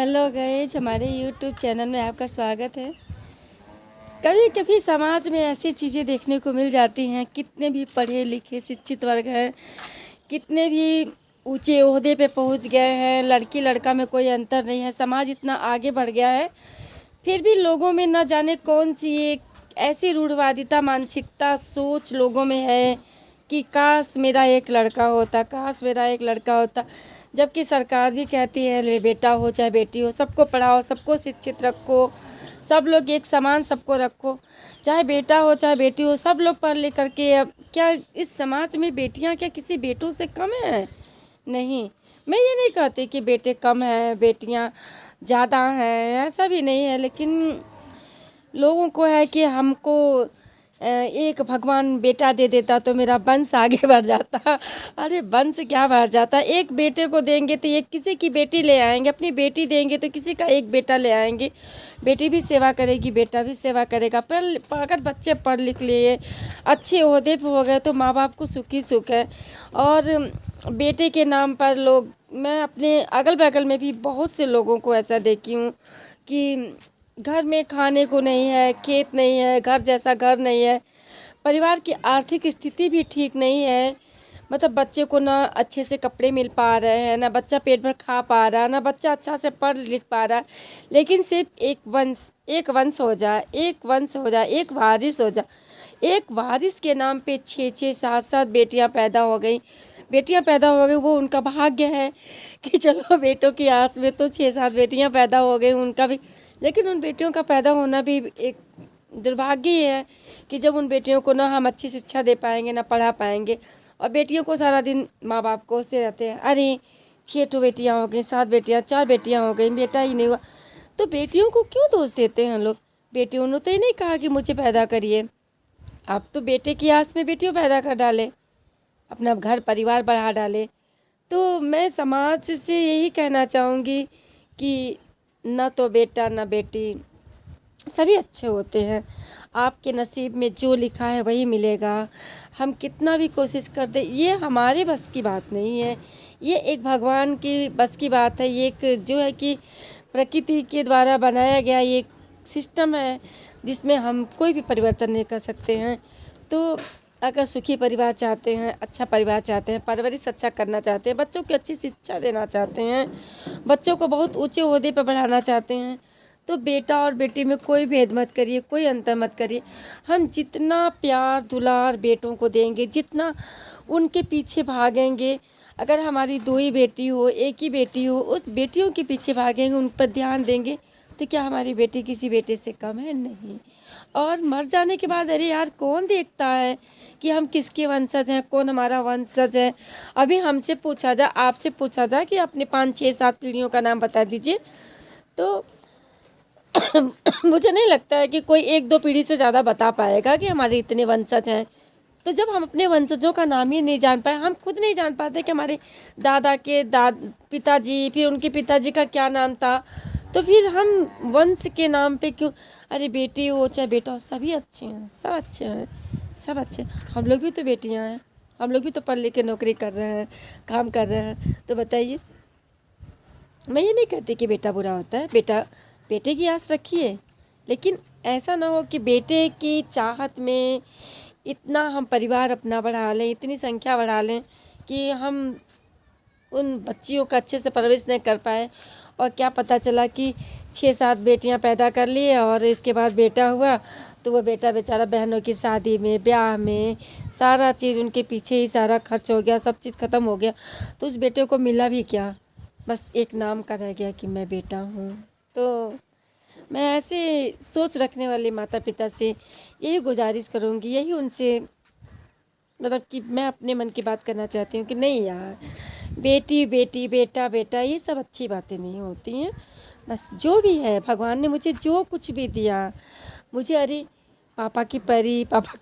Hello guys, हमारे YouTube channel में आपका स्वागत है। कभी कभी समाज में ऐसी चीज़ें देखने को मिल जाती हैं। कितने भी पढ़े लिखे शिक्षित वर्ग हैं, कितने भी ऊंचे ओहदे पे पहुंच गए हैं, लड़की लड़का में कोई अंतर नहीं है, समाज इतना आगे बढ़ गया है, फिर भी लोगों में न जाने कौन सी एक ऐसी रूढ़वादिता मानसिकता सोच लोगों में है कि काश मेरा एक लड़का होता, काश मेरा एक लड़का होता। जबकि सरकार भी कहती है ले बेटा हो चाहे बेटी हो, सबको पढ़ाओ, सबको शिक्षित रखो, सब लोग एक समान सबको रखो, चाहे बेटा हो चाहे बेटी हो, सब लोग पढ़ लिख करके। अब क्या इस समाज में बेटियां क्या किसी बेटों से कम हैं? नहीं, मैं ये नहीं कहती कि बेटे कम हैं, बेटियां ज़्यादा हैं, ऐसा भी नहीं है। लेकिन लोगों को है कि हमको एक भगवान बेटा दे देता तो मेरा वंश आगे बढ़ जाता। अरे वंश क्या बढ़ जाता, एक बेटे को देंगे तो एक किसी की बेटी ले आएंगे, अपनी बेटी देंगे तो किसी का एक बेटा ले आएंगे। बेटी भी सेवा करेगी, बेटा भी सेवा करेगा। पर अगर बच्चे पढ़ लिख लिए, अच्छे ओहदे पे हो गए तो माँ बाप को सुख ही सुख है। और बेटे के नाम पर लोग, मैं अपने अगल बगल में भी बहुत से लोगों को ऐसा देखी हूँ कि घर में खाने को नहीं है, खेत नहीं है, घर जैसा घर नहीं है, परिवार की आर्थिक स्थिति भी ठीक नहीं है। मतलब बच्चे को ना अच्छे से कपड़े मिल पा रहे हैं, ना बच्चा पेट भर खा पा रहा, ना बच्चा अच्छा से पढ़ लिख पा रहा। लेकिन सिर्फ एक वंश हो जाए, एक वंश हो जाए, एक वारिस हो जाए। एक वारिस के नाम पे 6-6, 7-7 बेटियां पैदा हो गई। बेटियां पैदा हो गई, वो उनका भाग्य है कि चलो बेटों की आस में तो 6-7 बेटियां पैदा हो गई, उनका भी। लेकिन उन बेटियों का पैदा होना भी एक दुर्भाग्य ही है कि जब उन बेटियों को ना हम अच्छी शिक्षा दे पाएंगे, ना पढ़ा पाएंगे, और बेटियों को सारा दिन माँ बाप कोसते रहते हैं, अरे 6 बेटियाँ हो गई, 7 बेटियाँ, 4 बेटियाँ हो गई, बेटा ही नहीं हुआ। तो बेटियों को क्यों दोष देते हैं लोग? बेटियों ने तो ये नहीं कहा कि मुझे पैदा करिए, आप तो बेटे की आस में बेटियों पैदा कर डाले, अपना घर परिवार बढ़ा डाले। तो मैं समाज से यही कहना चाहूँगी कि ना तो बेटा ना बेटी, सभी अच्छे होते हैं। आपके नसीब में जो लिखा है वही मिलेगा। हम कितना भी कोशिश कर दे, ये हमारे बस की बात नहीं है, ये एक भगवान की बस की बात है। ये एक जो है कि प्रकृति के द्वारा बनाया गया ये सिस्टम है जिसमें हम कोई भी परिवर्तन नहीं कर सकते हैं। तो अगर सुखी परिवार चाहते हैं, अच्छा परिवार चाहते हैं, परवरिश अच्छा करना चाहते हैं, बच्चों को अच्छी शिक्षा देना चाहते हैं, बच्चों को बहुत ऊंचे ओहदे पर बढ़ाना चाहते हैं, तो बेटा और बेटी में कोई भेद मत करिए, कोई अंतर मत करिए। हम जितना प्यार दुलार बेटों को देंगे, जितना उनके पीछे भागेंगे, अगर हमारी 2 ही बेटी हो, 1 ही बेटी हो, उस बेटियों के पीछे भागेंगे, उन पर ध्यान देंगे, तो क्या हमारी बेटी किसी बेटे से कम है? नहीं। और मर जाने के बाद अरे यार कौन देखता है कि हम किसके वंशज हैं, कौन हमारा वंशज है? अभी हमसे पूछा जाए, आपसे पूछा जाए कि अपने 5-6-7 पीढ़ियों का नाम बता दीजिए, तो मुझे नहीं लगता है कि कोई 1-2 पीढ़ी से ज़्यादा बता पाएगा कि हमारे इतने वंशज हैं। तो जब हम अपने वंशजों का नाम ही नहीं जान पाए, हम खुद नहीं जान पाते कि हमारे दादा के पिताजी, फिर उनके पिताजी का क्या नाम था, तो फिर हम वंश के नाम पे क्यों? अरे बेटी हो चाहे बेटा हो, सभी अच्छे हैं, सब अच्छे हैं, सब अच्छे। हम लोग भी तो बेटियां हैं, हम लोग भी तो पढ़ लिख के नौकरी कर रहे हैं, काम कर रहे हैं। तो बताइए, मैं ये नहीं कहती कि बेटा बुरा होता है, बेटे की आस रखिए, लेकिन ऐसा ना हो कि बेटे की चाहत में इतना हम परिवार अपना बढ़ा लें, इतनी संख्या बढ़ा लें कि हम उन बच्चियों का अच्छे से परवरिश नहीं कर पाए, और क्या पता चला कि 6-7 बेटियां पैदा कर लिए और इसके बाद बेटा हुआ तो वो बेटा बेचारा बहनों की शादी में, ब्याह में, सारा चीज़ उनके पीछे ही सारा खर्च हो गया, सब चीज़ ख़त्म हो गया। तो उस बेटे को मिला भी क्या? बस एक नाम का रह गया कि मैं बेटा हूँ। तो मैं ऐसे सोच रखने वाले माता पिता से यही गुजारिश करूँगी, यही उनसे मतलब कि मैं अपने मन की बात करना चाहती हूँ कि नहीं यार, बेटी बेटी, बेटा बेटा, ये सब अच्छी बातें नहीं होती हैं। बस जो भी है, भगवान ने मुझे जो कुछ भी दिया, मुझे अरे पापा की परी, पापा